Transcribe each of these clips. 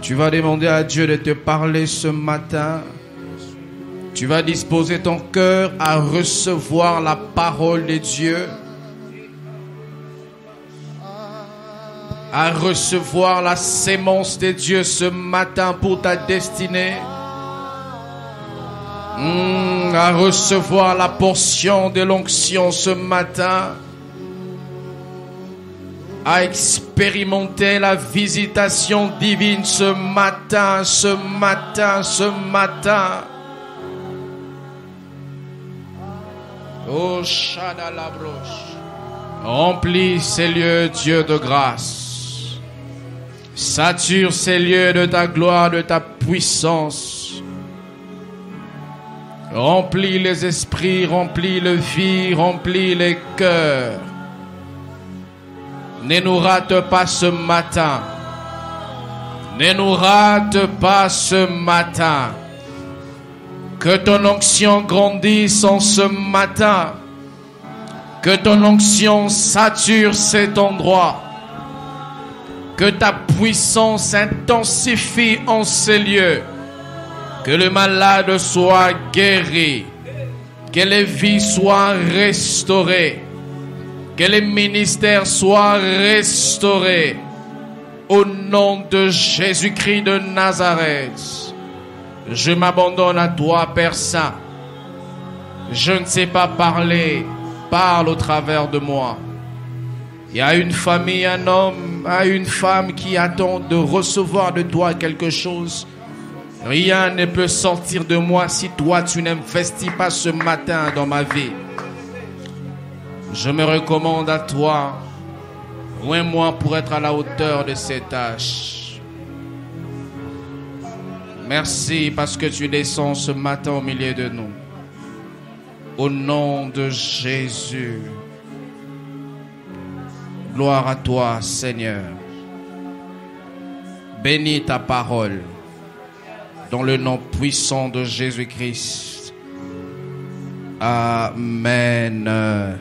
Tu vas demander à Dieu de te parler ce matin. Tu vas disposer ton cœur à recevoir la parole de Dieu, à recevoir la sémence de Dieu ce matin pour ta destinée, à recevoir la portion de l'onction ce matin, à expérimenter la visitation divine ce matin, ce matin, ce matin. Oh, Shadalabrosh. Remplis ces lieux, Dieu de grâce. Sature ces lieux de ta gloire, de ta puissance. Remplis les esprits, remplis les vies, remplis les cœurs. Ne nous rate pas ce matin. Ne nous rate pas ce matin. Que ton onction grandisse en ce matin. Que ton onction sature cet endroit. Que ta puissance intensifie en ces lieux. Que le malade soit guéri. Que les vies soient restaurées. Que les ministères soient restaurés. Au nom de Jésus-Christ de Nazareth. Je m'abandonne à toi, Père Saint. Je ne sais pas parler. Parle au travers de moi. Il y a une famille, un homme, une femme qui attend de recevoir de toi quelque chose. Rien ne peut sortir de moi si toi tu n'investis pas ce matin dans ma vie. Je me recommande à toi. Loin-moi pour être à la hauteur de ces tâches. Merci parce que tu descends ce matin au milieu de nous. Au nom de Jésus. Gloire à toi, Seigneur. Bénis ta parole. Dans le nom puissant de Jésus-Christ. Amen.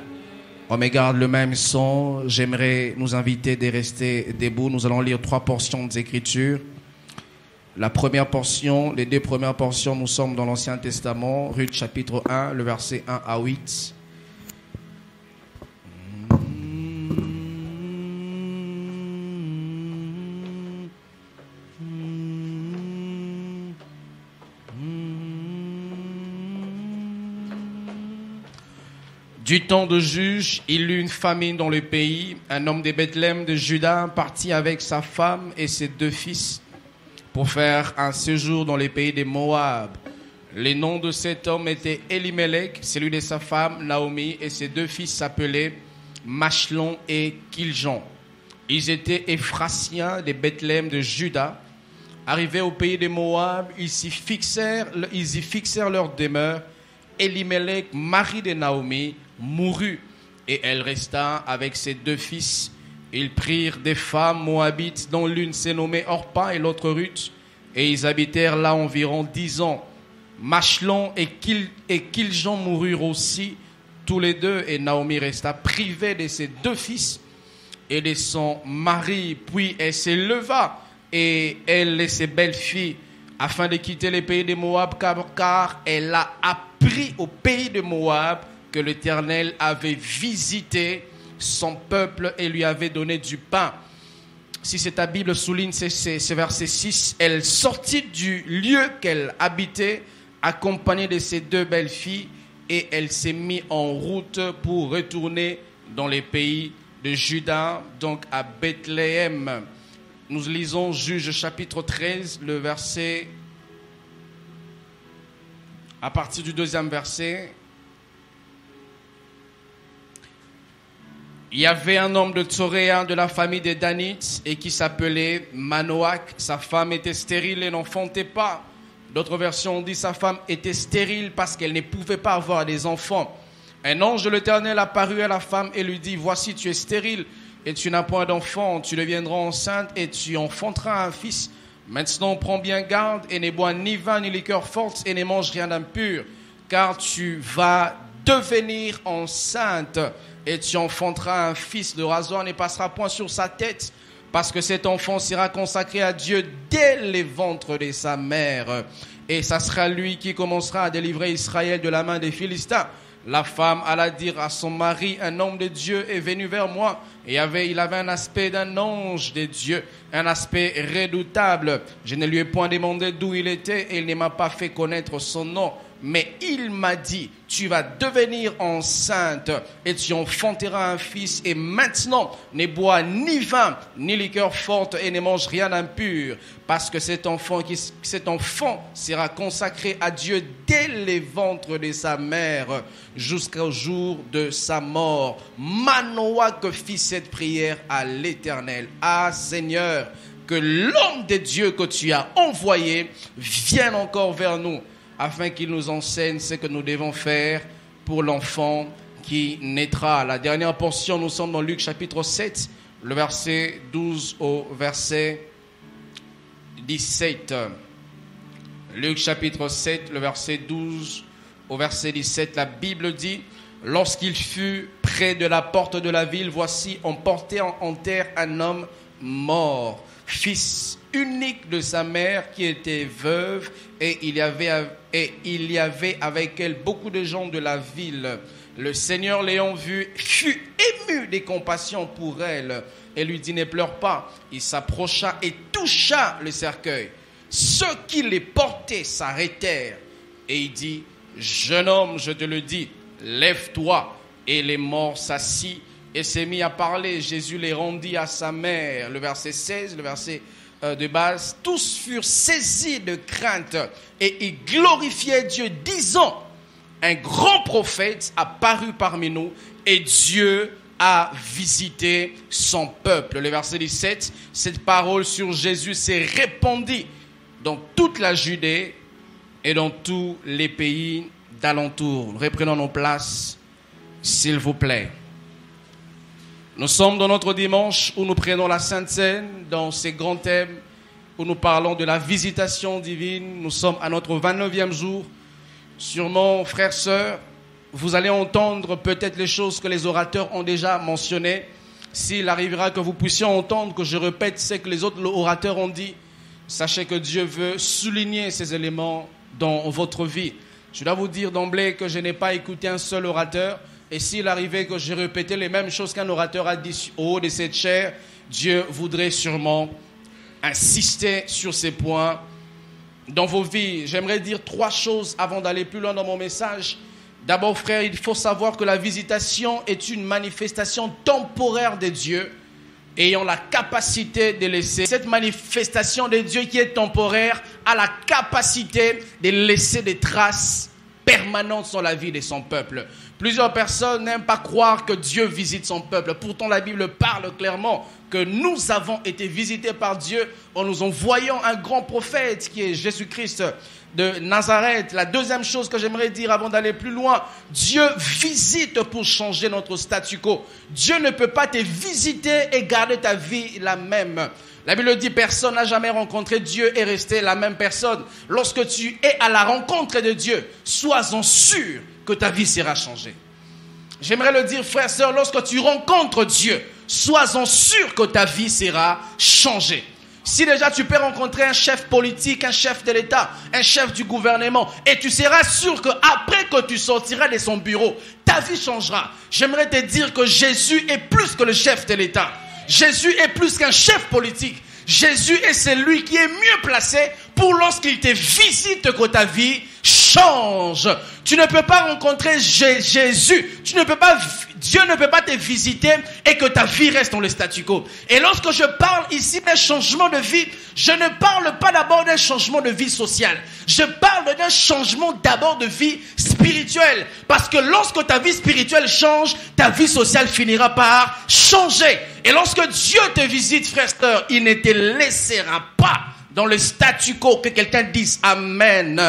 On me garde le même son. J'aimerais nous inviter de rester debout. Nous allons lire 3 portions des Écritures. La première portion, les 2 premières portions, nous sommes dans l'Ancien Testament, Ruth chapitre 1, le verset 1 à 8. Du temps de Juge, il eut une famine dans le pays. Un homme de Bethléem de Juda partit avec sa femme et ses 2 fils pour faire un séjour dans les pays de Moab. Les noms de cet homme étaient Elimelech, celui de sa femme Naomi, et ses 2 fils s'appelaient Machlon et Kiljon. Ils étaient Éphrasiens de Bethléem de Juda. Arrivés au pays de Moab, ils y fixèrent leur demeure. Elimelech, mari de Naomi, mourut, et elle resta avec ses 2 fils. Ils prirent des femmes moabites, dont l'une s'est nommée Orpa et l'autre Ruth, et ils habitèrent là environ 10 ans. Machlon et Kiljon moururent aussi, tous les 2, et Naomi resta privée de ses 2 fils et de son mari. Puis elle s'éleva, et elle et ses belles-filles, afin de quitter les pays de Moab, car elle a appris au pays de Moab que l'Éternel avait visité son peuple et lui avait donné du pain. Si c'est ta Bible souligne ce verset 6, elle sortit du lieu qu'elle habitait, accompagnée de ses 2 belles-filles, et elle s'est mise en route pour retourner dans les pays de Juda, donc à Bethléem. Nous lisons Juge chapitre 13, le verset, à partir du 2e verset. Il y avait un homme de Tsoréa de la famille des Danites et qui s'appelait Manoach. Sa femme était stérile et n'enfantait pas. D'autres versions disent sa femme était stérile parce qu'elle ne pouvait pas avoir des enfants. Un ange de l'Éternel apparut à la femme et lui dit: voici, tu es stérile et tu n'as point d'enfant. Tu deviendras enceinte et tu enfanteras un fils. Maintenant, prends bien garde et ne bois ni vin ni liqueur forte et ne mange rien d'impur, car tu vas devenir enceinte et tu enfanteras un fils. Le rasoir ne passera point sur sa tête parce que cet enfant sera consacré à Dieu dès les ventres de sa mère. Et ça sera lui qui commencera à délivrer Israël de la main des Philistins. La femme alla dire à son mari, un homme de Dieu est venu vers moi. Et il avait un aspect d'un ange de Dieu, un aspect redoutable. Je ne lui ai point demandé d'où il était et il ne m'a pas fait connaître son nom. Mais il m'a dit, tu vas devenir enceinte et tu enfanteras un fils. Et maintenant, ne bois ni vin, ni liqueur forte et ne mange rien d'impur. Parce que cet enfant sera consacré à Dieu dès les ventres de sa mère jusqu'au jour de sa mort. Manoah que fit cette prière à l'Éternel. Ah Seigneur, que l'homme de Dieu que tu as envoyé vienne encore vers nous, afin qu'il nous enseigne ce que nous devons faire pour l'enfant qui naîtra. La dernière portion, nous sommes dans Luc chapitre 7, le verset 12 au verset 17. Luc chapitre 7, le verset 12 au verset 17, la Bible dit, « Lorsqu'il fut près de la porte de la ville, voici, on portait en terre un homme mort, fils unique de sa mère qui était veuve, et il y avait avec elle beaucoup de gens de la ville. Le Seigneur l'ayant vue fut ému de compassion pour elle et lui dit, ne pleure pas. Il s'approcha et toucha le cercueil. Ceux qui les portaient s'arrêtèrent et il dit, jeune homme, je te le dis, lève-toi. Et les morts s'assit et s'est mis à parler. Jésus les rendit à sa mère. Le verset 16, le verset de base, tous furent saisis de crainte et ils glorifiaient Dieu, disant, un grand prophète a paru parmi nous et Dieu a visité son peuple. Le verset 17, cette parole sur Jésus s'est répandue dans toute la Judée et dans tous les pays d'alentour. Nous reprenons nos places, s'il vous plaît. Nous sommes dans notre dimanche où nous prenons la Sainte Seine dans ces grands thèmes où nous parlons de la visitation divine. Nous sommes à notre 29e jour. Sûrement, frères, sœurs, vous allez entendre peut-être les choses que les orateurs ont déjà mentionnées. S'il arrivera que vous puissiez entendre que je répète ce que les autres orateurs ont dit, sachez que Dieu veut souligner ces éléments dans votre vie. Je dois vous dire d'emblée que je n'ai pas écouté un seul orateur. Et s'il arrivait que je répétais les mêmes choses qu'un orateur a dit au haut de cette chaire, Dieu voudrait sûrement insister sur ces points dans vos vies. J'aimerais dire 3 choses avant d'aller plus loin dans mon message. D'abord, frère, il faut savoir que la visitation est une manifestation temporaire de Dieu, ayant la capacité de laisser. Cette manifestation de Dieu qui est temporaire a la capacité de laisser des traces permanentes sur la vie de son peuple. Plusieurs personnes n'aiment pas croire que Dieu visite son peuple. Pourtant, la Bible parle clairement que nous avons été visités par Dieu en nous envoyant un grand prophète qui est Jésus-Christ de Nazareth. La deuxième chose que j'aimerais dire avant d'aller plus loin, Dieu visite pour changer notre statu quo. Dieu ne peut pas te visiter et garder ta vie la même. La Bible dit, personne n'a jamais rencontré Dieu et resté la même personne. Lorsque tu es à la rencontre de Dieu, sois-en sûr que ta vie sera changée. J'aimerais le dire, frère, sœur, lorsque tu rencontres Dieu, sois-en sûr que ta vie sera changée. Si déjà tu peux rencontrer un chef politique, un chef de l'État, un chef du gouvernement, et tu seras sûr qu'après que tu sortiras de son bureau, ta vie changera. J'aimerais te dire que Jésus est plus que le chef de l'État. Jésus est plus qu'un chef politique. Jésus est celui qui est mieux placé pour lorsqu'il te visite que ta vie change. Tu ne peux pas rencontrer Jésus. Dieu ne peut pas te visiter et que ta vie reste dans le statu quo. Et lorsque je parle ici d'un changement de vie, je ne parle pas d'abord d'un changement de vie sociale. Je parle d'un changement d'abord de vie spirituelle. Parce que lorsque ta vie spirituelle change, ta vie sociale finira par changer. Et lorsque Dieu te visite, frère, sœur, il ne te laissera pas dans le statu quo. Que quelqu'un dise Amen.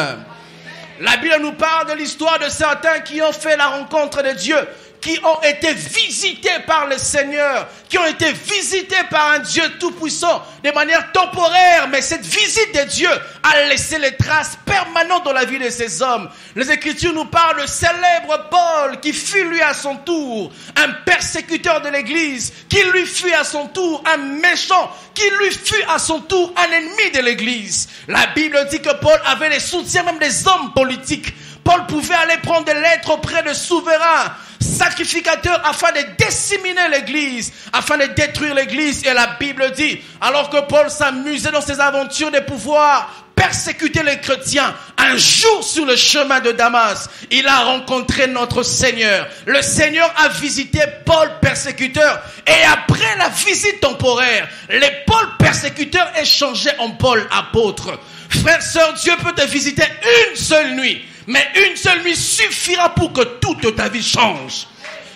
La Bible nous parle de l'histoire de certains qui ont fait la rencontre de Dieu. qui ont été visités par le Seigneur, qui ont été visités par un Dieu tout-puissant de manière temporaire, mais cette visite de Dieu a laissé les traces permanentes dans la vie de ces hommes. Les Écritures nous parlent du célèbre Paul qui fut lui à son tour un persécuteur de l'Église, qui lui fut à son tour un méchant, qui lui fut à son tour un ennemi de l'Église. La Bible dit que Paul avait les soutiens même des hommes politiques. Paul pouvait aller prendre des lettres auprès de souverains, sacrificateurs, afin de disséminer l'Église, afin de détruire l'Église. Et la Bible dit, alors que Paul s'amusait dans ses aventures de pouvoir persécuter les chrétiens, un jour sur le chemin de Damas, il a rencontré notre Seigneur. Le Seigneur a visité Paul persécuteur, et après la visite temporaire, les Paul persécuteurs est changé en Paul apôtre. Frère, sœur, Dieu peut te visiter une seule nuit, mais une seule nuit suffira pour que toute ta vie change.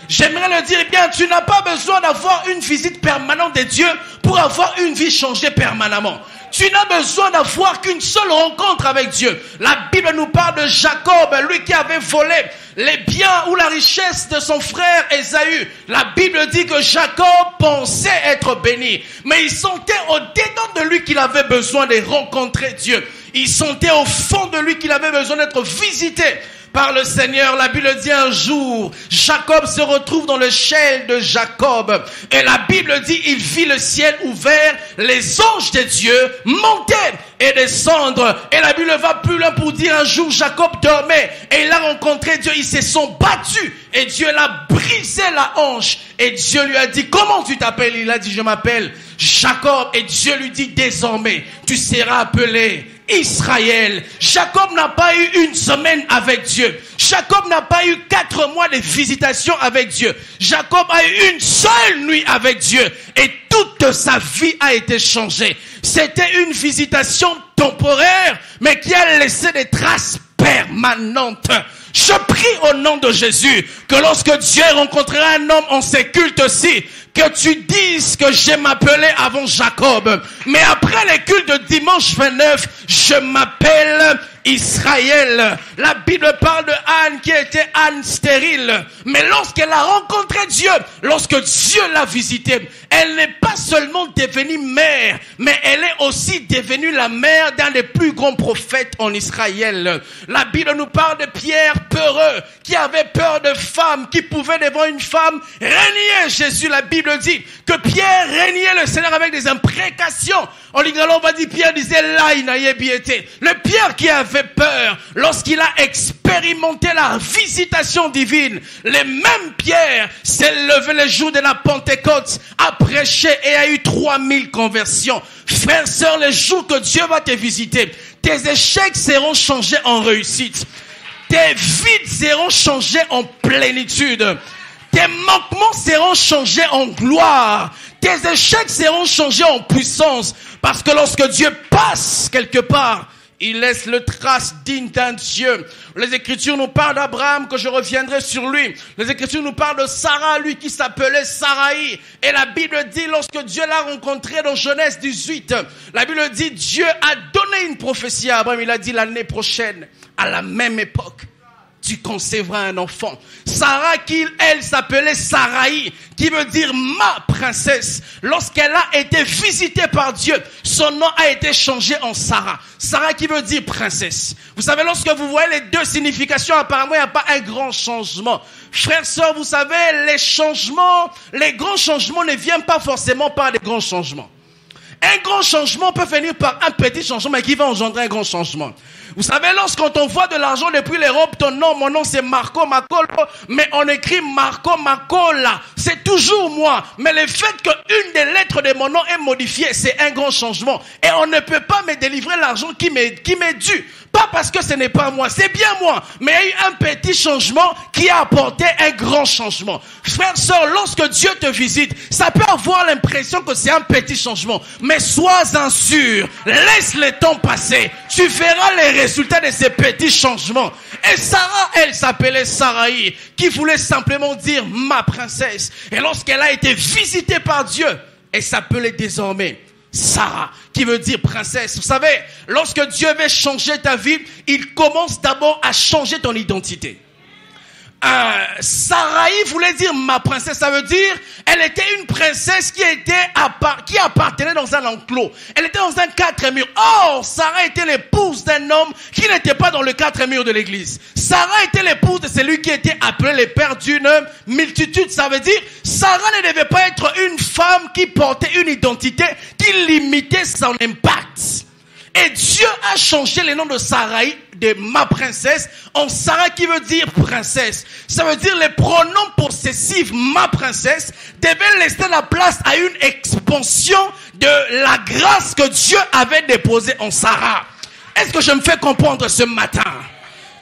J'aimerais le dire, eh bien, tu n'as pas besoin d'avoir une visite permanente de Dieu pour avoir une vie changée permanemment. Tu n'as besoin d'avoir qu'une seule rencontre avec Dieu. La Bible nous parle de Jacob, lui qui avait volé les biens ou la richesse de son frère Ésaü. La Bible dit que Jacob pensait être béni, mais il sentait au-dedans de lui qu'il avait besoin de rencontrer Dieu. Il sentait au fond de lui qu'il avait besoin d'être visité par le Seigneur. La Bible dit un jour, Jacob se retrouve dans le chêne de Jacob. Et la Bible dit, il vit le ciel ouvert, les anges de Dieu monter et descendre. Et la Bible va plus loin pour dire un jour, Jacob dormait et il a rencontré Dieu. Ils se sont battus et Dieu l'a brisé la hanche. Et Dieu lui a dit, comment tu t'appelles? Il a dit, je m'appelle Jacob. Et Dieu lui dit, désormais, tu seras appelé Israël. Jacob n'a pas eu une semaine avec Dieu. Jacob n'a pas eu 4 mois de visitation avec Dieu. Jacob a eu une seule nuit avec Dieu. Et toute sa vie a été changée. C'était une visitation temporaire, mais qui a laissé des traces permanentes. Je prie au nom de Jésus que lorsque Dieu rencontrera un homme en ses cultes-ci, que tu dises que je m'appelais avant Jacob, mais après les cultes de dimanche 29, je m'appelle Israël. La Bible parle de Anne qui était Anne stérile, mais lorsqu'elle a rencontré Dieu, lorsque Dieu l'a visitée, elle n'est pas seulement devenue mère, mais elle est aussi devenue la mère d'un des plus grands prophètes en Israël. La Bible nous parle de Pierre peureux, qui avait peur de femmes, qui pouvait devant une femme renier Jésus. La Bible dit que Pierre régnait le Seigneur avec des imprécations. En lingala, on va dire Pierre disait là, il n'a pas été. Le Pierre qui avait peur, lorsqu'il a expérimenté la visitation divine, les mêmes Pierre s'est levé le jour de la Pentecôte, a prêché et a eu 3000 conversions. Frères, sœurs, le jour que Dieu va te visiter, tes échecs seront changés en réussite. Tes vides seront changés en plénitude. Tes manquements seront changés en gloire. Tes échecs seront changés en puissance. Parce que lorsque Dieu passe quelque part, il laisse le trace digne d'un Dieu. Les Écritures nous parlent d'Abraham, que je reviendrai sur lui. Les Écritures nous parlent de Sarah, lui qui s'appelait Saraï. Et la Bible dit, lorsque Dieu l'a rencontré dans Genèse 18, la Bible dit, Dieu a donné une prophétie à Abraham. Il a dit, l'année prochaine, à la même époque, tu concevras un enfant. Sarah, qui, elle, s'appelait Saraï, qui veut dire ma princesse. Lorsqu'elle a été visitée par Dieu, son nom a été changé en Sarah. Sarah qui veut dire princesse. Vous savez, lorsque vous voyez les deux significations, apparemment, il n'y a pas un grand changement. Frères, sœurs, vous savez, les grands changements ne viennent pas forcément par des grands changements. Un grand changement peut venir par un petit changement, mais qui va engendrer un grand changement. Vous savez, lorsqu'on t'envoie de l'argent depuis l'Europe, ton nom, mon nom c'est Marco Macolo, mais on écrit Marco Macola. C'est toujours moi. Mais le fait qu'une des lettres de mon nom est modifiée, c'est un grand changement. Et on ne peut pas me délivrer l'argent qui m'est dû. Pas parce que ce n'est pas moi, c'est bien moi. Mais il y a eu un petit changement qui a apporté un grand changement. Frères, sœurs, lorsque Dieu te visite, ça peut avoir l'impression que c'est un petit changement. Mais sois-en sûr, laisse le temps passer. Tu verras les résultats de ces petits changements. Et Sarah, elle s'appelait Saraï, qui voulait simplement dire ma princesse. Et lorsqu'elle a été visitée par Dieu, elle s'appelait désormais Sarah, qui veut dire princesse. Vous savez, lorsque Dieu veut changer ta vie, il commence d'abord à changer ton identité. Sarai voulait dire ma princesse, ça veut dire elle était une princesse qui appartenait dans un enclos. Elle était dans un 4 murs. Or, Sarah était l'épouse d'un homme qui n'était pas dans le 4 murs de l'église. Sarah était l'épouse de celui qui était appelé le père d'une multitude. Ça veut dire Sarah ne devait pas être une femme qui portait une identité qui limitait son impact. Et Dieu a changé le nom de Sarai, de ma princesse, en Sarah qui veut dire princesse. Ça veut dire les pronoms possessifs ma princesse devaient laisser la place à une expansion de la grâce que Dieu avait déposée en Sarah. Est-ce que je me fais comprendre ce matin?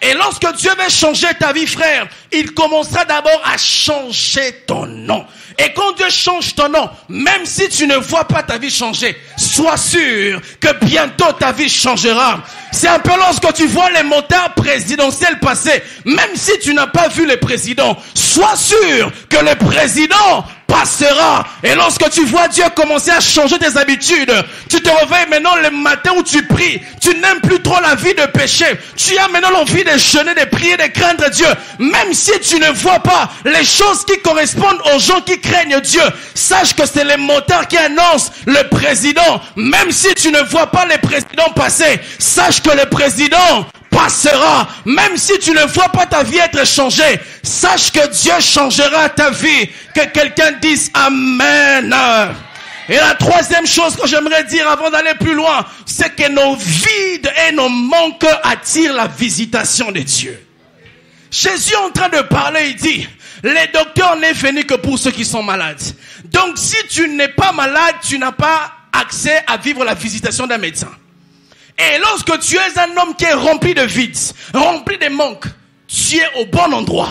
Et lorsque Dieu veut changer ta vie, frère, il commencera d'abord à changer ton nom. Et quand Dieu change ton nom, même si tu ne vois pas ta vie changer, sois sûr que bientôt ta vie changera. C'est un peu lorsque tu vois les motards présidentiels passer, même si tu n'as pas vu les présidents, sois sûr que le président passera. Et lorsque tu vois Dieu commencer à changer tes habitudes, tu te réveilles maintenant le matin où tu pries, tu n'aimes plus trop la vie de péché, tu as maintenant l'envie de jeûner, de prier, de craindre Dieu, même si tu ne vois pas les choses qui correspondent aux gens qui craignent Dieu. Sache que c'est les motards qui annoncent le président. Même si tu ne vois pas les présidents passer, sache que le président passera. Même si tu ne vois pas ta vie être changée, sache que Dieu changera ta vie. Que quelqu'un dise Amen. Et la troisième chose que j'aimerais dire avant d'aller plus loin, c'est que nos vides et nos manques attirent la visitation de Dieu. Jésus est en train de parler, il dit, les docteurs n'est venu que pour ceux qui sont malades. Donc si tu n'es pas malade, tu n'as pas accès à vivre la visitation d'un médecin. Et lorsque tu es un homme qui est rempli de vides, rempli de manques, tu es au bon endroit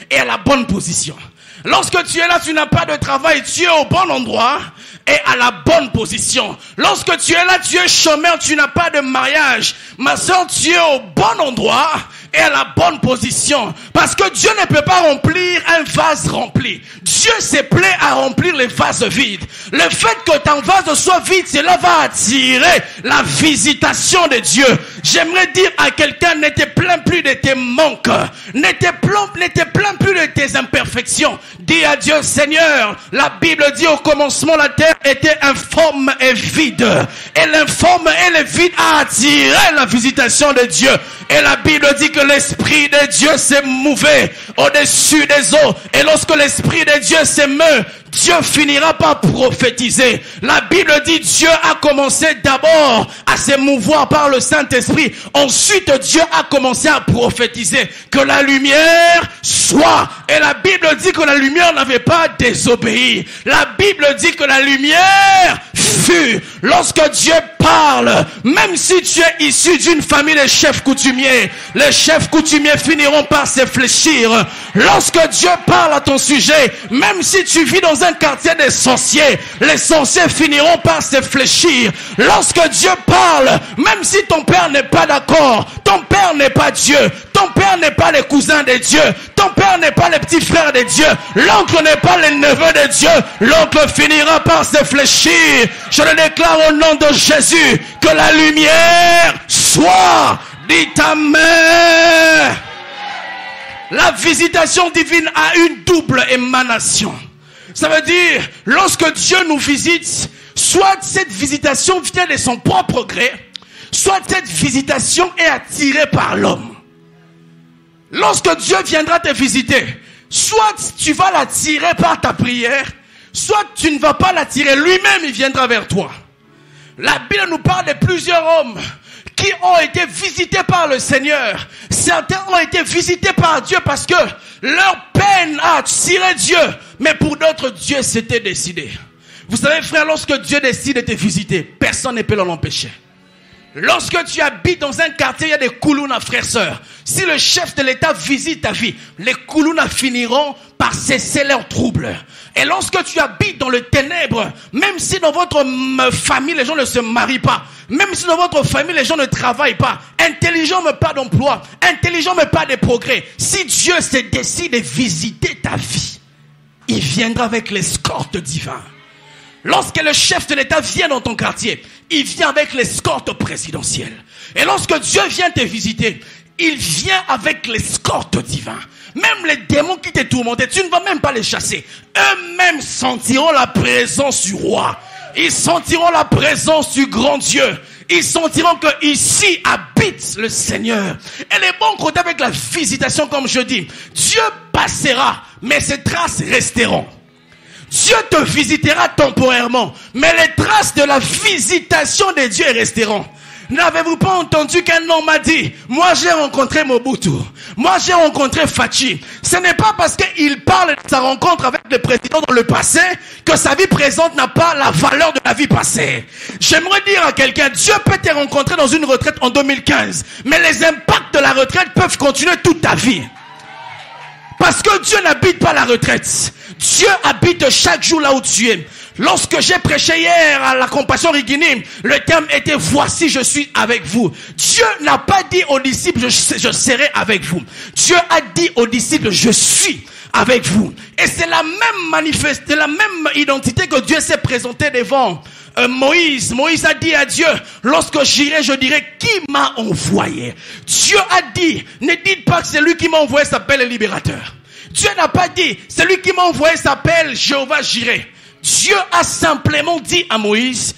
et à la bonne position. Lorsque tu es là, tu n'as pas de travail, tu es au bon endroit et à la bonne position. Lorsque tu es là, tu es chômeur, tu n'as pas de mariage. Ma soeur, tu es au bon endroit et à la bonne position. Parce que Dieu ne peut pas remplir un vase rempli. Dieu se plaît à remplir les vases vides. Le fait que ton vase soit vide, cela va attirer la visitation de Dieu. J'aimerais dire à quelqu'un, ne te plains plus de tes manques. Ne te plains plus de tes imperfections. Dis à Dieu, Seigneur, la Bible dit au commencement, la terre était informe et vide. Et l'informe et le vide a attiré la visitation de Dieu. Et la Bible dit que l'Esprit de Dieu s'est mouvé au-dessus des eaux. Et lorsque l'Esprit de Dieu s'émeut, Dieu finira par prophétiser. La Bible dit Dieu a commencé d'abord à se mouvoir par le Saint-Esprit. Ensuite, Dieu a commencé à prophétiser que la lumière soit. Et la Bible dit que la lumière n'avait pas désobéi. La Bible dit que la lumière fut. Lorsque Dieu parle, même si tu es issu d'une famille de chefs coutumiers, les chefs coutumiers finiront par se fléchir. Lorsque Dieu parle à ton sujet, même si tu vis dans un quartier des sorciers, les sorciers finiront par se fléchir. Lorsque Dieu parle, même si ton père n'est pas d'accord, ton père n'est pas Dieu, ton père n'est pas le cousin de Dieu, ton père n'est pas le petit frère de Dieu, l'oncle n'est pas le neveu de Dieu, l'oncle finira par se fléchir. Je le déclare au nom de Jésus, que la lumière soit. Dites Amen. La visitation divine a une double émanation. Ça veut dire, lorsque Dieu nous visite, soit cette visitation vient de son propre gré, soit cette visitation est attirée par l'homme. Lorsque Dieu viendra te visiter, soit tu vas l'attirer par ta prière, soit tu ne vas pas l'attirer, lui-même il viendra vers toi. La Bible nous parle de plusieurs hommes qui ont été visités par le Seigneur. Certains ont été visités par Dieu parce que leur peine a attiré Dieu. Mais pour d'autres, Dieu s'était décidé. Vous savez, frère, lorsque Dieu décide de te visiter, personne ne peut l'en empêcher. Lorsque tu habites dans un quartier, il y a des koulouna, frères, sœurs. Si le chef de l'État visite ta vie, les koulouna finiront par cesser leurs troubles. Et lorsque tu habites dans le ténèbre, même si dans votre famille, les gens ne se marient pas, même si dans votre famille, les gens ne travaillent pas, intelligent mais pas d'emploi, intelligent mais pas de progrès, si Dieu se décide de visiter ta vie, il viendra avec l'escorte divine. Lorsque le chef de l'État vient dans ton quartier, il vient avec l'escorte présidentielle. Et lorsque Dieu vient te visiter, il vient avec l'escorte divine. Même les démons qui te tourmentaient, tu ne vas même pas les chasser. Eux-mêmes sentiront la présence du roi. Ils sentiront la présence du grand Dieu. Ils sentiront que ici habite le Seigneur. Et les bons côtés avec la visitation, comme je dis, Dieu passera, mais ses traces resteront. Dieu te visitera temporairement, mais les traces de la visitation de Dieu resteront. N'avez-vous pas entendu qu'un homme a dit, moi j'ai rencontré Mobutu, moi j'ai rencontré Fachi. Ce n'est pas parce qu'il parle de sa rencontre avec le président dans le passé que sa vie présente n'a pas la valeur de la vie passée. J'aimerais dire à quelqu'un, Dieu peut te rencontrer dans une retraite en 2015, mais les impacts de la retraite peuvent continuer toute ta vie. Parce que Dieu n'habite pas la retraite. Dieu habite chaque jour là où tu es. Lorsque j'ai prêché hier à la Compassion Rigini, le terme était « Voici, je suis avec vous ». Dieu n'a pas dit aux disciples « Je serai avec vous ». Dieu a dit aux disciples « Je suis avec vous ». Et c'est la même identité que Dieu s'est présenté devant Moïse. Moïse a dit à Dieu, lorsque j'irai, je dirai qui m'a envoyé. Dieu a dit, ne dites pas que celui qui m'a envoyé s'appelle le libérateur. Dieu n'a pas dit, celui qui m'a envoyé s'appelle Jéhovah Jireh. Dieu a simplement dit à Moïse,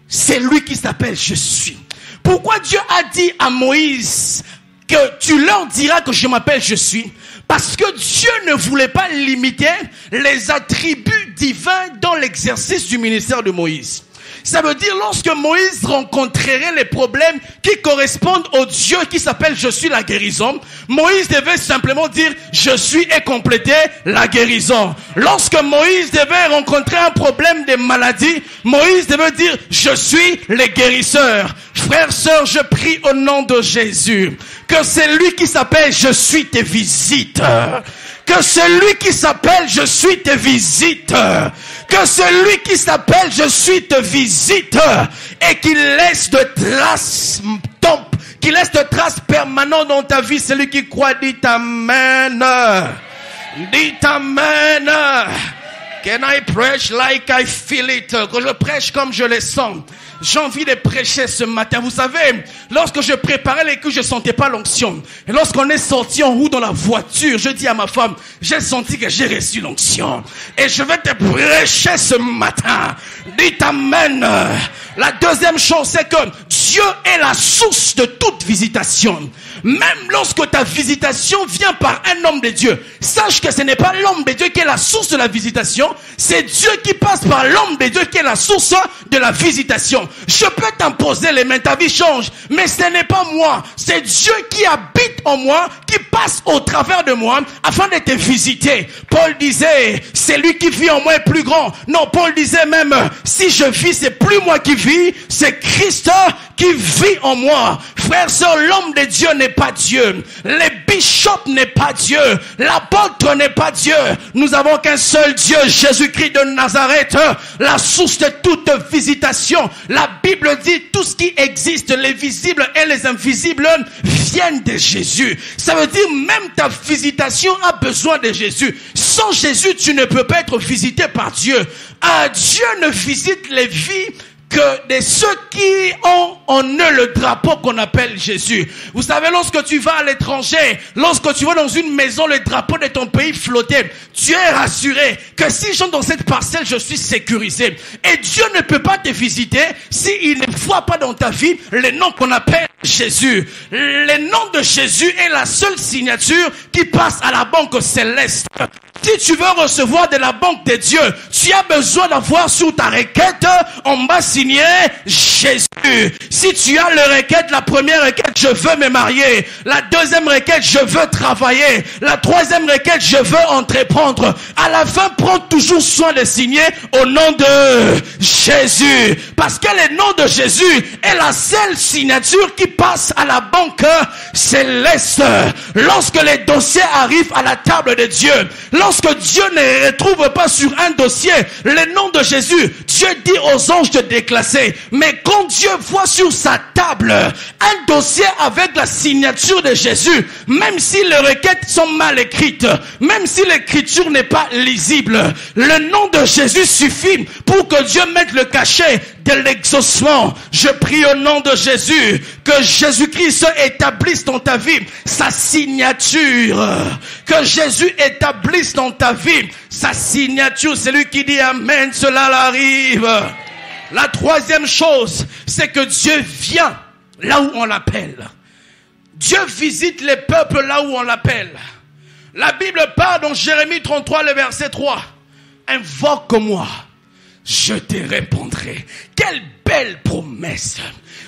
c'est lui qui s'appelle je suis. Pourquoi Dieu a dit à Moïse que tu leur diras que je m'appelle je suis? Parce que Dieu ne voulait pas limiter les attributs divins dans l'exercice du ministère de Moïse. Ça veut dire lorsque Moïse rencontrerait les problèmes qui correspondent au Dieu qui s'appelle je suis la guérison, Moïse devait simplement dire je suis et compléter la guérison. Lorsque Moïse devait rencontrer un problème de maladie, Moïse devait dire je suis le guérisseur. Frères, sœurs, je prie au nom de Jésus que celui qui s'appelle je suis te visite. Que celui qui s'appelle je suis te visite. Que celui qui s'appelle je suis te visite. Et qu'il laisse de traces, qu'il laisse de traces permanentes dans ta vie. Celui qui croit dit amen. Dit amen. Can I preach like I feel it? Que je prêche comme je le sens. J'ai envie de prêcher ce matin. Vous savez, lorsque je préparais les coups, je sentais pas l'onction. Et lorsqu'on est sorti en route dans la voiture, je dis à ma femme, j'ai senti que j'ai reçu l'onction. Et je vais te prêcher ce matin. Dites amen. La deuxième chose, c'est que Dieu est la source de toute visitation. Même lorsque ta visitation vient par un homme de Dieu, sache que ce n'est pas l'homme de Dieu qui est la source de la visitation, c'est Dieu qui passe par l'homme de Dieu qui est la source de la visitation. Je peux t'imposer les mains, ta vie change, mais ce n'est pas moi, c'est Dieu qui habite en moi, qui passe au travers de moi afin de te visiter. Paul disait, c'est lui qui vit en moi est plus grand. Non, Paul disait même, si je vis, c'est plus moi qui vis, c'est Christ qui vit en moi. Frères, sœurs, l'homme de Dieu n'est pas Dieu. Le bishop n'est pas Dieu. L'apôtre n'est pas Dieu. Nous avons qu'un seul Dieu, Jésus-Christ de Nazareth, la source de toute visitation. La Bible dit tout ce qui existe, les visibles et les invisibles, viennent de Jésus. Ça veut dire même ta visitation a besoin de Jésus. Sans Jésus, tu ne peux pas être visité par Dieu. Dieu ne visite les vies que de ceux qui ont en eux le drapeau qu'on appelle Jésus. Vous savez, lorsque tu vas à l'étranger, lorsque tu vas dans une maison, le drapeau de ton pays flottait, tu es rassuré que si je suis dans cette parcelle, je suis sécurisé. Et Dieu ne peut pas te visiter s'il ne voit pas dans ta vie le nom qu'on appelle Jésus. Le nom de Jésus est la seule signature qui passe à la banque céleste. Si tu veux recevoir de la banque de Dieu, tu as besoin d'avoir sur ta requête en bas signé Jésus. Si tu as le requête, la première requête, je veux me marier. La deuxième requête, je veux travailler. La troisième requête, je veux entreprendre. À la fin, prends toujours soin de signer au nom de Jésus. Parce que le nom de Jésus est la seule signature qui passe à la banque céleste. Lorsque les dossiers arrivent à la table de Dieu, lorsque lorsque Dieu ne retrouve pas sur un dossier le nom de Jésus, Dieu dit aux anges de déclasser. Mais quand Dieu voit sur sa table un dossier avec la signature de Jésus, même si les requêtes sont mal écrites, même si l'écriture n'est pas lisible, le nom de Jésus suffit pour que Dieu mette le cachet de l'exaucement. Je prie au nom de Jésus que Jésus-Christ établisse dans ta vie sa signature. Que Jésus établisse dans ta vie sa signature. C'est lui qui dit Amen, cela arrive. La troisième chose, c'est que Dieu vient là où on l'appelle. Dieu visite les peuples là où on l'appelle. La Bible parle dans Jérémie 33, le verset 3. Invoque-moi, je te répondrai. Quelle belle promesse.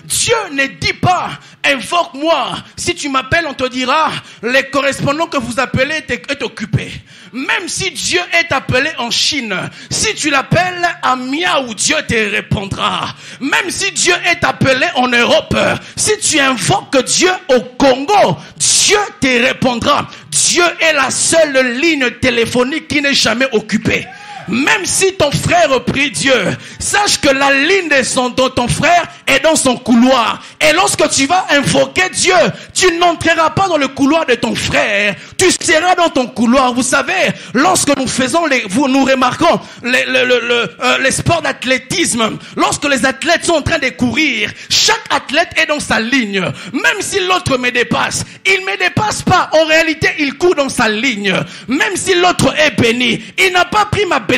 Dieu ne dit pas, invoque-moi. Si tu m'appelles, on te dira, les correspondants que vous appelez est occupé. Même si Dieu est appelé en Chine, si tu l'appelles à Miaou, Dieu te répondra. Même si Dieu est appelé en Europe, si tu invoques Dieu au Congo, Dieu te répondra. Dieu est la seule ligne téléphonique qui n'est jamais occupée. Même si ton frère prie Dieu, sache que la ligne de ton frère est dans son couloir. Et lorsque tu vas invoquer Dieu, tu n'entreras pas dans le couloir de ton frère. Tu seras dans ton couloir. Vous savez, lorsque nous faisons nous remarquons les sports d'athlétisme, lorsque les athlètes sont en train de courir, chaque athlète est dans sa ligne. Même si l'autre me dépasse, il ne me dépasse pas. En réalité, il court dans sa ligne. Même si l'autre est béni, il n'a pas pris ma bénédiction.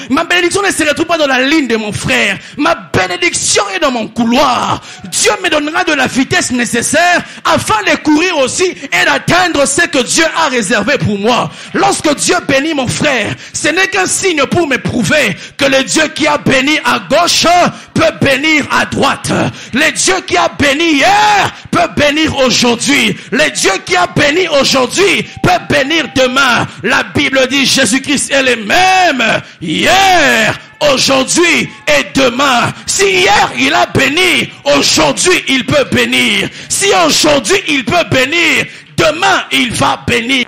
Ma bénédiction ne se retrouve pas dans la ligne de mon frère. Ma bénédiction est dans mon couloir. Dieu me donnera de la vitesse nécessaire afin de courir aussi et d'atteindre ce que Dieu a réservé pour moi. Lorsque Dieu bénit mon frère, ce n'est qu'un signe pour me prouver que le Dieu qui a béni à gauche peut bénir à droite. Le Dieu qui a béni hier peut bénir aujourd'hui. Le Dieu qui a béni aujourd'hui peut bénir demain. La Bible dit Jésus-Christ est le même hier, aujourd'hui et demain. Si hier il a béni, aujourd'hui il peut bénir. Si aujourd'hui il peut bénir, demain, il va bénir.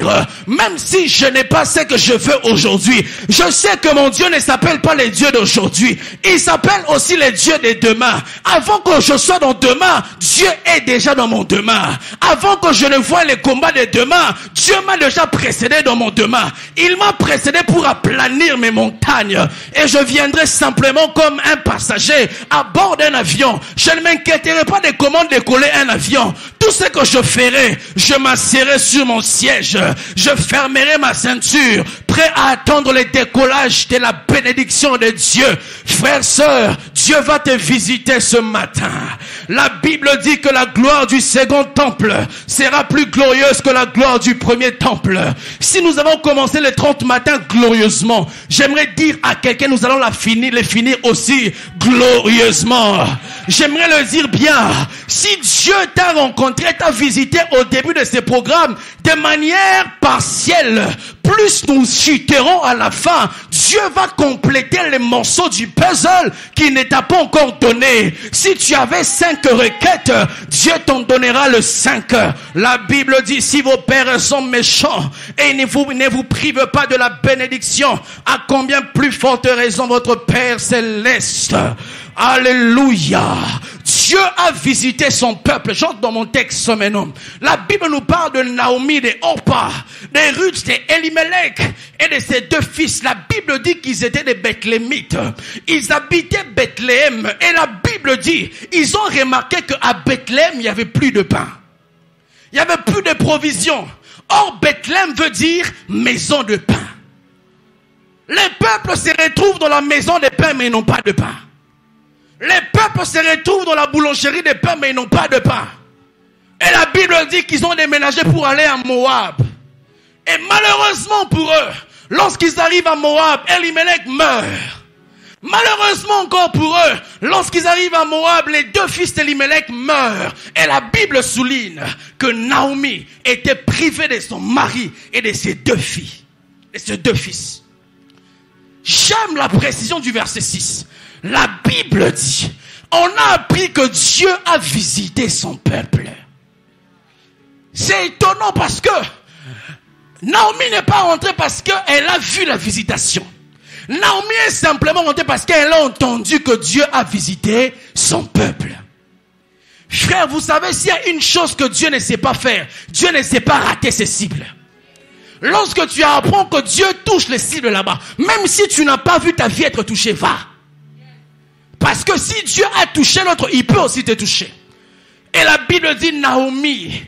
Même si je n'ai pas ce que je veux aujourd'hui, je sais que mon Dieu ne s'appelle pas le Dieu d'aujourd'hui. Il s'appelle aussi le Dieu de demain. Avant que je sois dans demain, Dieu est déjà dans mon demain. Avant que je ne voie les combats de demain, Dieu m'a déjà précédé dans mon demain. Il m'a précédé pour aplanir mes montagnes. Et je viendrai simplement comme un passager à bord d'un avion. Je ne m'inquiéterai pas de comment décoller un avion. Tout ce que je ferai, je m'assierai sur mon siège, je fermerai ma ceinture, prêt à attendre le décollage de la bénédiction de Dieu. Frères, sœurs, Dieu va te visiter ce matin. La Bible dit que la gloire du second temple sera plus glorieuse que la gloire du premier temple. Si nous avons commencé les 30 matins glorieusement, j'aimerais dire à quelqu'un, nous allons les finir aussi glorieusement. J'aimerais le dire bien. Si Dieu t'a rencontré, t'a visité au début de ce programme de manière partielle, plus nous chuterons à la fin. Dieu va compléter les morceaux du puzzle qui ne t'a pas encore donné. Si tu avais 5 requêtes, Dieu t'en donnera le 5. La Bible dit, si vos pères sont méchants et ne vous privent pas de la bénédiction, à combien plus forte raison votre Père céleste. Alléluia. Dieu a visité son peuple. J'entre dans mon texte maintenant. La Bible nous parle de Naomi, de Orpa, de Ruth, d'Elimelech et de ses 2 fils. La Bible dit qu'ils étaient des Bethlémites. Ils habitaient Bethléem. Et la Bible dit, ils ont remarqué qu'à Bethléem, il n'y avait plus de pain. Il n'y avait plus de provisions. Or, Bethléem veut dire maison de pain. Les peuples se retrouvent dans la maison de pain, mais ils n'ont pas de pain. Les peuples se retrouvent dans la boulangerie de pain, mais ils n'ont pas de pain. Et la Bible dit qu'ils ont déménagé pour aller à Moab. Et malheureusement pour eux, lorsqu'ils arrivent à Moab, Elimelech meurt. Malheureusement encore pour eux, lorsqu'ils arrivent à Moab, les 2 fils d'Elimelech meurent. Et la Bible souligne que Naomi était privée de son mari et de ses 2 filles. Et ses 2 fils. J'aime la précision du verset 6. La Bible dit, on a appris que Dieu a visité son peuple. C'est étonnant parce que Naomi n'est pas rentrée parce qu'elle a vu la visitation. Naomi est simplement rentrée parce qu'elle a entendu que Dieu a visité son peuple. Frère, vous savez, s'il y a une chose que Dieu ne sait pas faire, Dieu ne sait pas rater ses cibles. Lorsque tu apprends que Dieu touche les cibles là-bas, même si tu n'as pas vu ta vie être touchée, va. Parce que si Dieu a touché l'autre, il peut aussi te toucher. Et la Bible dit, Naomi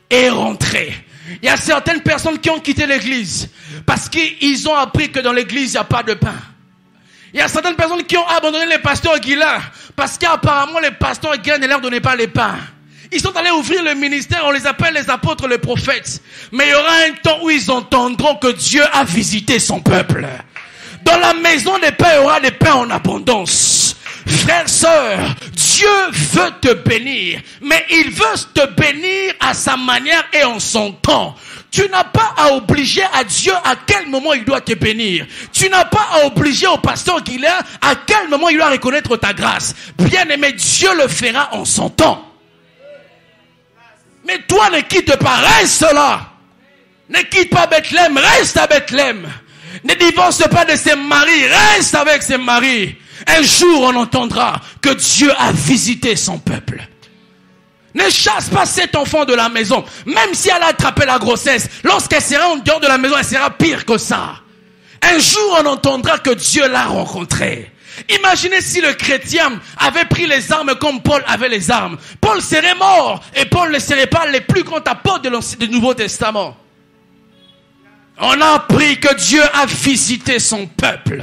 est rentrée. Il y a certaines personnes qui ont quitté l'église parce qu'ils ont appris que dans l'église, il n'y a pas de pain. Il y a certaines personnes qui ont abandonné les pasteurs Aguilar parce qu'apparemment les pasteurs Aguilar ne leur donnaient pas les pains. Ils sont allés ouvrir le ministère, on les appelle les apôtres, les prophètes. Mais il y aura un temps où ils entendront que Dieu a visité son peuple. Dans la maison des pains, il y aura des pains en abondance. Frères, sœurs, Dieu veut te bénir, mais il veut te bénir à sa manière et en son temps. Tu n'as pas à obliger à Dieu à quel moment il doit te bénir. Tu n'as pas à obliger au pasteur Guilain à quel moment il doit reconnaître ta grâce. Bien aimé, Dieu le fera en son temps. Mais toi, ne quitte pas, reste là. Ne quitte pas Bethléem, reste à Bethléem. Ne divorce pas de ses maris, reste avec ses maris. Un jour, on entendra que Dieu a visité son peuple. Ne chasse pas cet enfant de la maison. Même si elle a attrapé la grossesse, lorsqu'elle sera en dehors de la maison, elle sera pire que ça. Un jour, on entendra que Dieu l'a rencontré. Imaginez si le chrétien avait pris les armes comme Paul avait les armes. Paul serait mort et Paul ne serait pas le plus grand apôtre du Nouveau Testament. On a appris que Dieu a visité son peuple.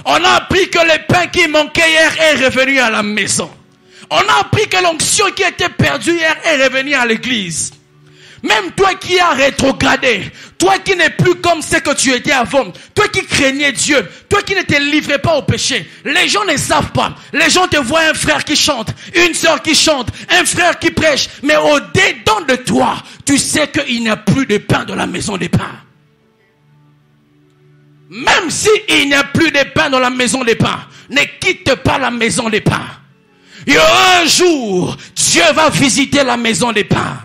On a appris que les pains qui manquaient hier est revenu à la maison. On a appris que l'onction qui était perdue hier est revenue à l'église. Même toi qui as rétrogradé, toi qui n'es plus comme ce que tu étais avant, toi qui craignais Dieu, toi qui ne te livrais pas au péché, les gens ne savent pas. Les gens te voient un frère qui chante, une sœur qui chante, un frère qui prêche, mais au-dedans de toi, tu sais qu'il n'y a plus de pain dans la maison des pains. Même s'il n'y a plus de pain dans la maison des pains, ne quitte pas la maison des pains. Il y aura un jour, Dieu va visiter la maison des pains.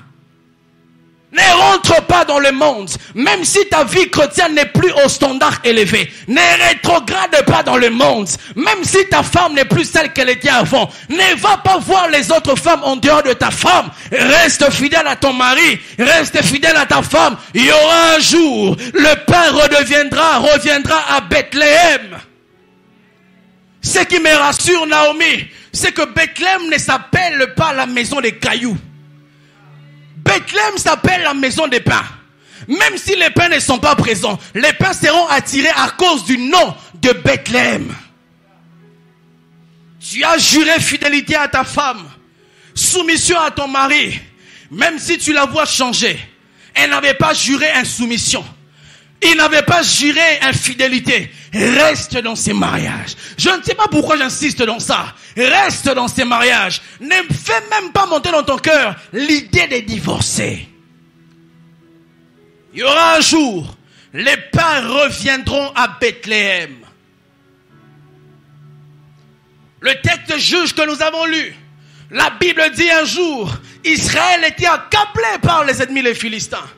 Ne rentre pas dans le monde, même si ta vie chrétienne n'est plus au standard élevé. Ne rétrograde pas dans le monde, même si ta femme n'est plus celle qu'elle était avant. Ne va pas voir les autres femmes en dehors de ta femme. Reste fidèle à ton mari, reste fidèle à ta femme. Il y aura un jour, le pain reviendra à Bethléem. Ce qui me rassure, Naomi, c'est que Bethléem ne s'appelle pas la maison des cailloux. Bethléem s'appelle la maison des pains. Même si les pains ne sont pas présents, les pains seront attirés à cause du nom de Bethléem. Tu as juré fidélité à ta femme, soumission à ton mari. Même si tu la vois changer, elle n'avait pas juré insoumission. Il n'avait pas juré infidélité. Reste dans ces mariages. Je ne sais pas pourquoi j'insiste dans ça. Reste dans ces mariages. Ne fais même pas monter dans ton cœur l'idée de divorcer. Il y aura un jour, les pains reviendront à Bethléem. Le texte de Juge que nous avons lu, la Bible dit un jour, Israël était accablé par les ennemis les Philistins.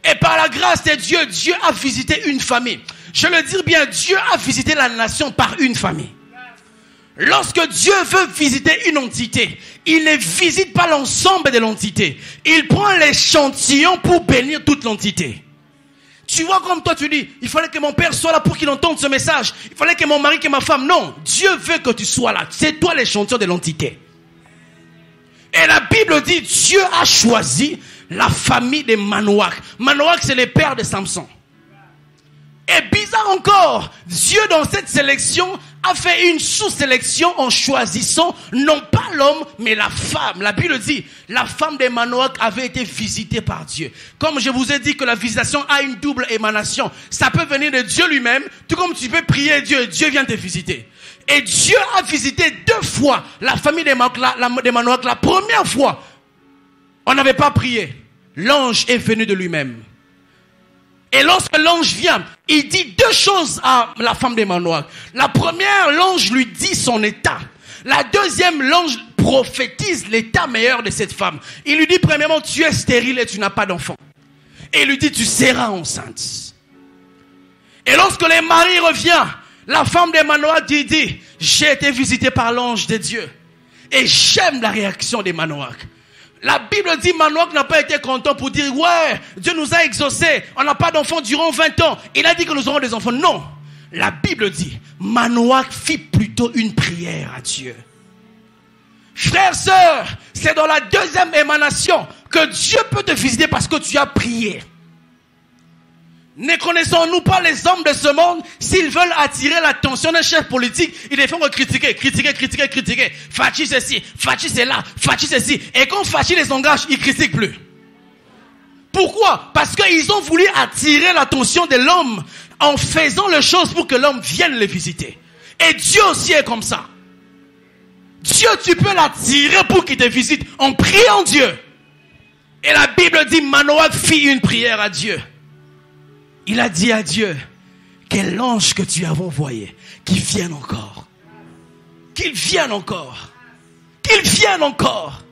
Et par la grâce de Dieu, Dieu a visité une famille. Je le dis bien, Dieu a visité la nation par une famille. Lorsque Dieu veut visiter une entité, il ne visite pas l'ensemble de l'entité. Il prend l'échantillon pour bénir toute l'entité. Tu vois comme toi tu dis, il fallait que mon père soit là pour qu'il entende ce message. Il fallait que mon mari, que ma femme. Non, Dieu veut que tu sois là. C'est toi l'échantillon de l'entité. Et la Bible dit, Dieu a choisi la famille de Manoach. Manoach, c'est le père de Samson. Et bizarre encore, Dieu dans cette sélection a fait une sous-sélection en choisissant non pas l'homme, mais la femme. La Bible dit, la femme de Manoach avait été visitée par Dieu. Comme je vous ai dit que la visitation a une double émanation. Ça peut venir de Dieu lui-même, tout comme tu peux prier Dieu et Dieu vient te visiter. Et Dieu a visité 2 fois la famille de Manoach. La première fois, on n'avait pas prié. L'ange est venu de lui-même. Et lorsque l'ange vient, il dit 2 choses à la femme de Manoach. La première, l'ange lui dit son état. La deuxième, l'ange prophétise l'état meilleur de cette femme. Il lui dit premièrement, tu es stérile et tu n'as pas d'enfant. Et il lui dit, tu seras enceinte. Et lorsque le mari revient, la femme de Manoach dit, j'ai été visitée par l'ange de Dieu. Et j'aime la réaction de Manoach. La Bible dit Manoach n'a pas été content pour dire, ouais, Dieu nous a exaucés, on n'a pas d'enfants durant 20 ans. Il a dit que nous aurons des enfants. Non. La Bible dit, Manoach fit plutôt une prière à Dieu. Frères, sœurs, c'est dans la deuxième émanation que Dieu peut te visiter parce que tu as prié. Ne connaissons-nous pas les hommes de ce monde? S'ils veulent attirer l'attention d'un chef politique, ils les font critiquer. Fachi ceci, Fachi cela, Fachi ceci. Et quand Fachi les engage, ils ne critiquent plus. Pourquoi? Parce qu'ils ont voulu attirer l'attention de l'homme en faisant les choses pour que l'homme vienne les visiter. Et Dieu aussi est comme ça. Dieu, tu peux l'attirer pour qu'il te visite en priant Dieu. Et la Bible dit, Manoach fit une prière à Dieu. Il a dit à Dieu, quel ange que tu as envoyé, qu'il vienne encore. Qu'il vienne encore. Qu'il vienne encore.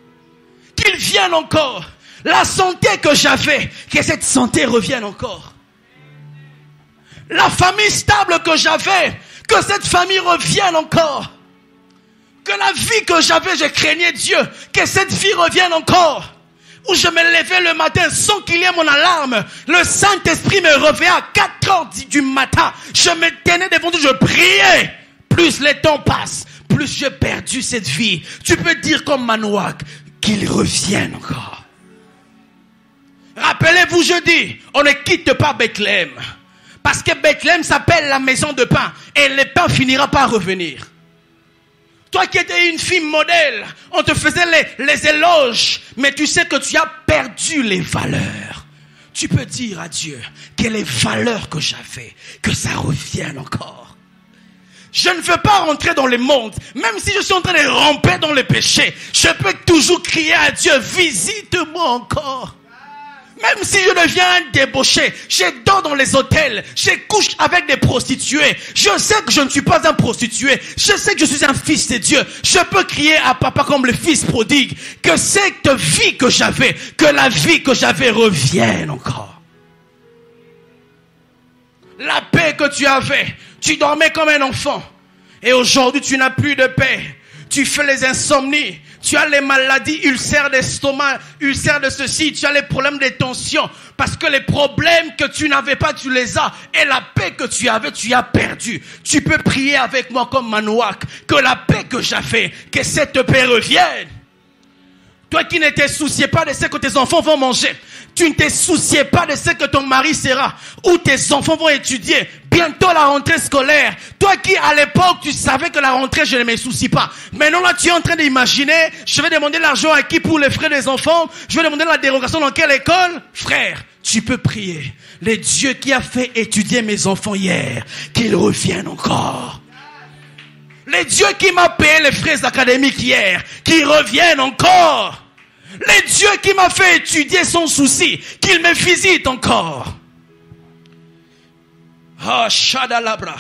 Qu'il vienne encore. La santé que j'avais, que cette santé revienne encore. La famille stable que j'avais, que cette famille revienne encore. Que la vie que j'avais, je craignais Dieu, que cette vie revienne encore. Où je me levais le matin sans qu'il y ait mon alarme. Le Saint-Esprit me réveillait à 4h du matin. Je me tenais devant Dieu, je priais. Plus le temps passe, plus j'ai perdu cette vie. Tu peux dire comme Manoach, qu'il revienne encore. Rappelez-vous, je dis, on ne quitte pas Bethléem. Parce que Bethléem s'appelle la maison de pain. Et le pain finira par revenir. Toi qui étais une fille modèle, on te faisait les éloges, mais tu sais que tu as perdu les valeurs. Tu peux dire à Dieu que les valeurs que j'avais, que ça revienne encore. Je ne veux pas rentrer dans le monde, même si je suis en train de ramper dans le péché, je peux toujours crier à Dieu, visite-moi encore. Même si je deviens un débauché, je dors dans les hôtels, je couche avec des prostituées. Je sais que je ne suis pas un prostitué. Je sais que je suis un fils de Dieu. Je peux crier à papa comme le fils prodigue. Que cette vie que j'avais, que la vie que j'avais revienne encore. La paix que tu avais, tu dormais comme un enfant. Et aujourd'hui tu n'as plus de paix. Tu fais les insomnies. Tu as les maladies, ulcères d'estomac, ulcères de ceci, tu as les problèmes de tension. Parce que les problèmes que tu n'avais pas, tu les as. Et la paix que tu avais, tu as perdu. Tu peux prier avec moi comme Manoach. Que la paix que j'avais, que cette paix revienne. Toi qui ne te souciais pas de ce que tes enfants vont manger. Tu ne te souciais pas de ce que ton mari sera. Ou tes enfants vont étudier. Bientôt la rentrée scolaire. Toi qui à l'époque tu savais que la rentrée je ne me soucie pas. Maintenant là tu es en train d'imaginer. Je vais demander l'argent à qui pour les frais des enfants. Je vais demander la dérogation dans quelle école. Frère, tu peux prier. Le Dieu qui a fait étudier mes enfants hier. Qu'il revienne encore. Le Dieu qui m'a payé les frais académiques hier. Qu'il revienne encore. Le Dieu qui m'a fait étudier sans souci. Qu'il me visite encore. Oh, Shadalabra.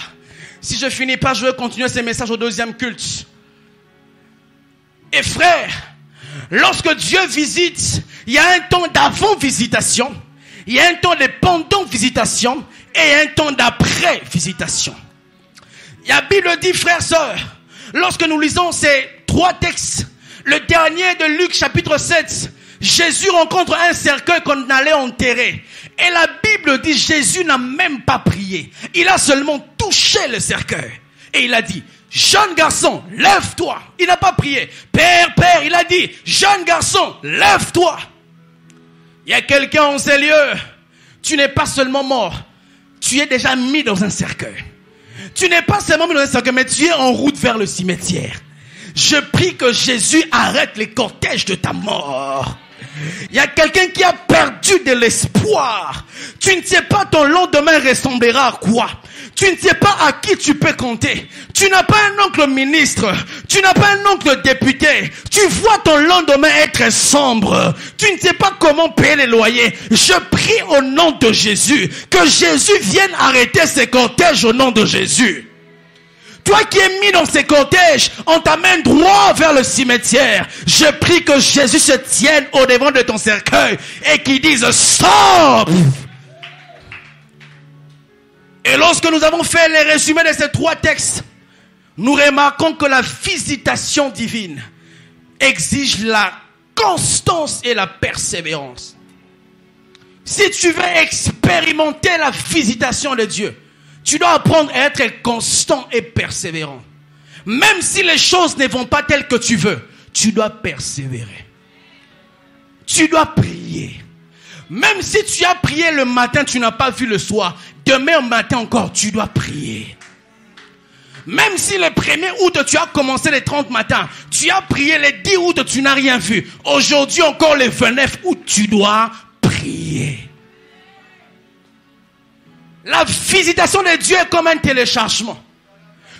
Si je finis pas, je vais continuer ces messages au deuxième culte. Et frère, lorsque Dieu visite, il y a un temps d'avant visitation, il y a un temps de pendant visitation et un temps d'après visitation. La Bible dit, frères, sœurs, lorsque nous lisons ces trois textes, le dernier de Luc chapitre 7, Jésus rencontre un cercueil qu'on allait enterrer. Et la Bible dit, Jésus n'a même pas prié. Il a seulement touché le cercueil. Et il a dit, jeune garçon, lève-toi. Il n'a pas prié. Père, il a dit, jeune garçon, lève-toi. Il y a quelqu'un en ces lieux. Tu n'es pas seulement mort. Tu es déjà mis dans un cercueil. Tu n'es pas seulement mis dans un cercueil, mais tu es en route vers le cimetière. Je prie que Jésus arrête les cortèges de ta mort. Il y a quelqu'un qui a perdu de l'espoir. Tu ne sais pas ton lendemain ressemblera à quoi. Tu ne sais pas à qui tu peux compter. Tu n'as pas un oncle ministre. Tu n'as pas un oncle député. Tu vois ton lendemain être sombre. Tu ne sais pas comment payer les loyers. Je prie au nom de Jésus que Jésus vienne arrêter ces cortèges au nom de Jésus. Toi qui es mis dans ces cortèges, on t'amène droit vers le cimetière. Je prie que Jésus se tienne au devant de ton cercueil et qu'il dise stop. Et lorsque nous avons fait les résumés de ces 3 textes, nous remarquons que la visitation divine exige la constance et la persévérance. Si tu veux expérimenter la visitation de Dieu, tu dois apprendre à être constant et persévérant. Même si les choses ne vont pas telles que tu veux, tu dois persévérer. Tu dois prier. Même si tu as prié le matin, tu n'as pas vu le soir, demain matin encore, tu dois prier. Même si le 1er août, tu as commencé les 30 matins, tu as prié les 10 août, tu n'as rien vu. Aujourd'hui encore, le 29 août, tu dois prier. La visitation de Dieu est comme un téléchargement.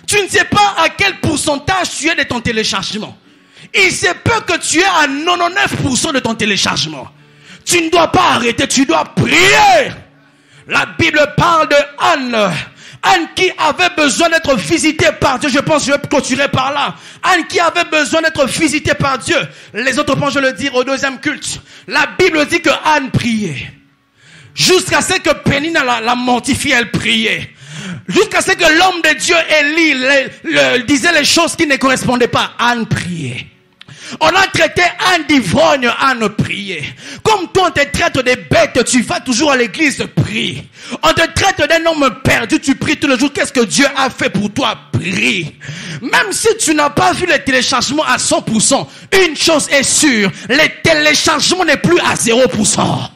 Tu ne sais pas à quel pourcentage tu es de ton téléchargement. Il se peut que tu es à 99% de ton téléchargement. Tu ne dois pas arrêter, tu dois prier. La Bible parle de Anne. Anne qui avait besoin d'être visitée par Dieu. Je pense que je vais clôturer par là. Anne qui avait besoin d'être visitée par Dieu. Les autres points, je le dis au 2e culte. La Bible dit que Anne priait. Jusqu'à ce que Pénina la mortifie, elle priait. Jusqu'à ce que l'homme de Dieu, Élie, disait les choses qui ne correspondaient pas. Anne priait. On a traité Anne d'ivrogne, Anne priait. Comme toi on te traite de bête, tu vas toujours à l'église, prie. On te traite d'un homme perdu, tu pries tous les jours. Qu'est-ce que Dieu a fait pour toi? Prie. Même si tu n'as pas vu les téléchargements à 100%, une chose est sûre, les téléchargements n'est plus à 0%.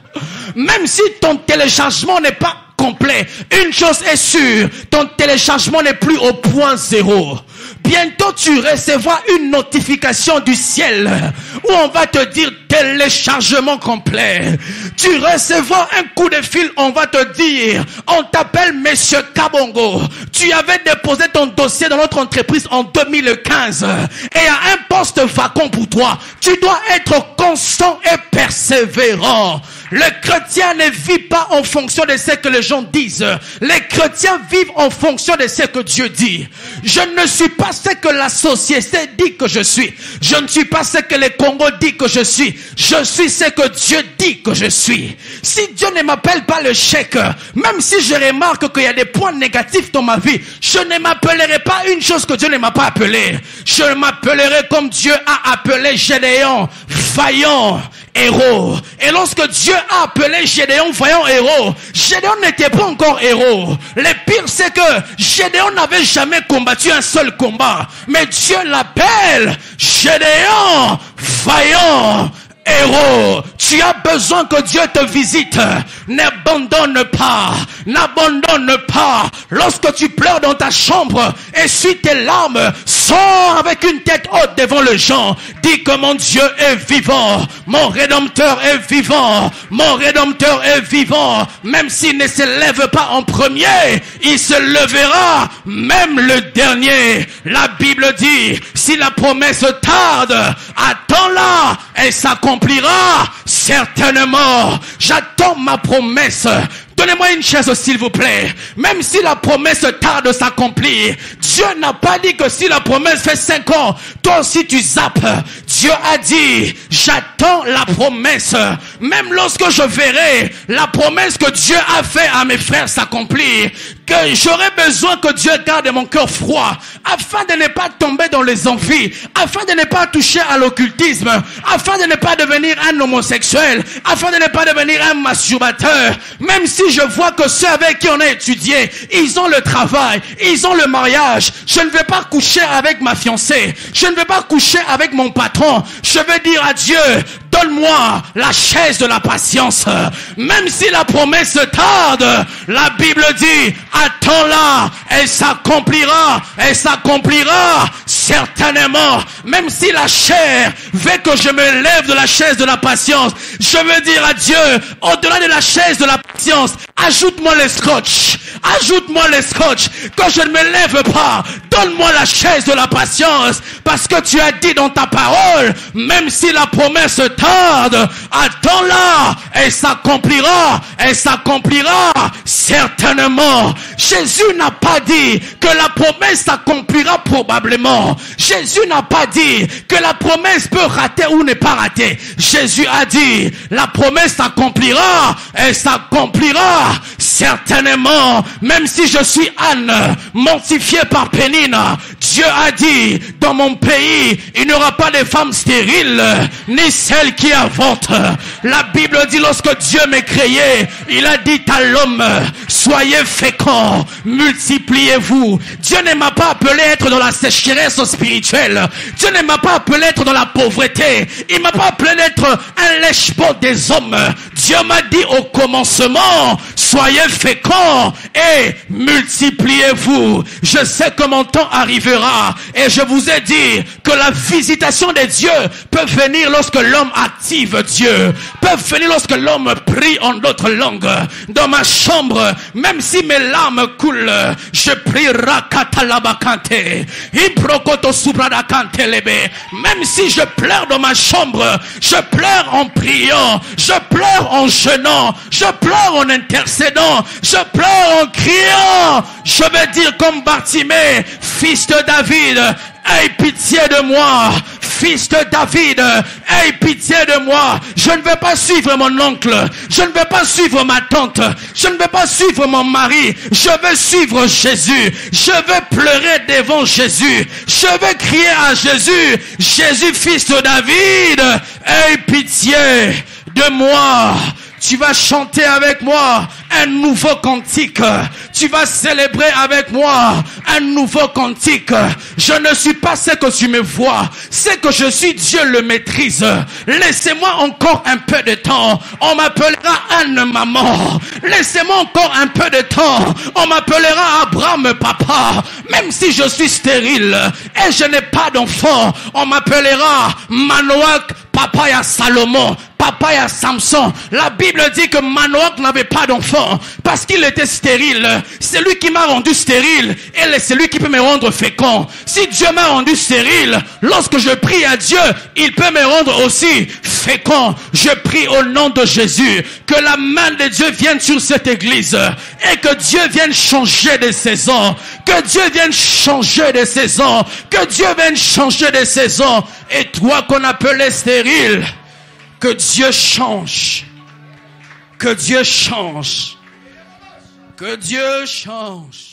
Même si ton téléchargement n'est pas complet, une chose est sûre, ton téléchargement n'est plus au point 0. Bientôt tu recevras une notification du ciel où on va te dire téléchargement complet. Tu recevras un coup de fil, on va te dire, on t'appelle Monsieur Kabongo. Tu avais déposé ton dossier dans notre entreprise en 2015 et il y a un poste vacant pour toi. Tu dois être constant et persévérant. Le chrétien ne vit pas en fonction de ce que les gens disent. Les chrétiens vivent en fonction de ce que Dieu dit. Je ne suis pas ce que la société dit que je suis. Je ne suis pas ce que le Congo dit que je suis. Je suis ce que Dieu dit que je suis. Si Dieu ne m'appelle pas le chèque, même si je remarque qu'il y a des points négatifs dans ma vie, je ne m'appellerai pas une chose que Dieu ne m'a pas appelée. Je m'appellerai comme Dieu a appelé Gédéon, vaillant héros. Et lorsque Dieu a appelé Gédéon vaillant héros, Gédéon n'était pas encore héros. Le pire c'est que Gédéon n'avait jamais combattu un seul combat. Mais Dieu l'appelle Gédéon vaillant héros. Tu as besoin que Dieu te visite. N'abandonne pas. N'abandonne pas. Lorsque tu pleures dans ta chambre, essuie tes larmes. Sors avec une tête haute devant les gens. Dis que mon Dieu est vivant. Mon Rédempteur est vivant. Mon Rédempteur est vivant. Même s'il ne se lève pas en premier, il se lèvera même le dernier. La Bible dit, si la promesse tarde, attends-la, elle s'accomplira certainement. J'attends ma promesse. Donnez-moi une chaise s'il vous plaît. Même si la promesse tarde à s'accomplir, Dieu n'a pas dit que si la promesse fait 5 ans, toi aussi tu zappes. Dieu a dit, j'attends la promesse. Même lorsque je verrai la promesse que Dieu a fait à mes frères s'accomplir, que j'aurai besoin que Dieu garde mon cœur froid, afin de ne pas tomber dans les envies, afin de ne pas toucher à l'occultisme, afin de ne pas devenir un homosexuel, afin de ne pas devenir un masturbateur. Même si je vois que ceux avec qui on a étudié, ils ont le travail, ils ont le mariage, je ne vais pas coucher avec ma fiancée, je ne vais pas coucher avec mon patron. Je vais dire à Dieu, donne-moi la chaise de la patience. Même si la promesse tarde, la Bible dit, attends-la, elle s'accomplira certainement. Même si la chair veut que je me lève de la chaise de la patience, je veux dire à Dieu, au-delà de la chaise de la patience, ajoute-moi le scotch, que je ne me lève pas Donne-moi la chaise de la patience, parce que tu as dit dans ta parole, même si la promesse tarde, attends-la, elle s'accomplira certainement. Jésus n'a pas dit que la promesse s'accomplira probablement. Jésus n'a pas dit que la promesse peut rater ou ne pas rater. Jésus a dit, la promesse s'accomplira, elle s'accomplira certainement. Même si je suis âne, mortifié par Pénine, Dieu a dit, dans mon pays, il n'y aura pas de femmes stériles, ni celles qui avortent. La Bible dit, lorsque Dieu m'a créé, il a dit à l'homme, soyez féconds, multipliez-vous. Dieu ne m'a pas appelé à être dans la sécheresse spirituelle. Dieu ne m'a pas appelé à être dans la pauvreté. Il m'a pas appelé à être un lèche-pot des hommes. Dieu m'a dit au commencement, soyez féconds et multipliez-vous. Je sais que mon temps arrivera et je vous ai dit que la visitation de Dieu peut venir lorsque l'homme active Dieu, peut venir lorsque l'homme prie en d'autres langues. Dans ma chambre, même si mes larmes coulent, je prie Rakatalabakante, Iprokoto Subradakante Lebe. Même si je pleure dans ma chambre, je pleure en priant, je pleure en jeûnant, je pleure en intercédant, je pleure en criant. Je vais dire comme Bartimée, fils de David, aie pitié de moi. Fils de David, aie pitié de moi. Je ne vais pas suivre mon oncle, je ne vais pas suivre ma tante, je ne vais pas suivre mon mari, je vais suivre Jésus. Je vais pleurer devant Jésus, je vais crier à Jésus, Jésus fils de David, aie pitié de moi. Tu vas chanter avec moi un nouveau cantique. Tu vas célébrer avec moi un nouveau cantique. Je ne suis pas ce que tu me vois. Ce que je suis, Dieu le maîtrise. Laissez-moi encore un peu de temps. On m'appellera Anne maman. Laissez-moi encore un peu de temps. On m'appellera Abraham papa. Même si je suis stérile et je n'ai pas d'enfant, on m'appellera Manoach papa et Salomon. Papa et à Samson. La Bible dit que Manoach n'avait pas d'enfant parce qu'il était stérile. C'est lui qui m'a rendu stérile et c'est lui qui peut me rendre fécond. Si Dieu m'a rendu stérile, lorsque je prie à Dieu, il peut me rendre aussi fécond. Je prie au nom de Jésus que la main de Dieu vienne sur cette église et que Dieu vienne changer de saison. Que Dieu vienne changer de saison. Que Dieu vienne changer de saison. Et toi qu'on appelait stérile, que Dieu change. Que Dieu change. Que Dieu change.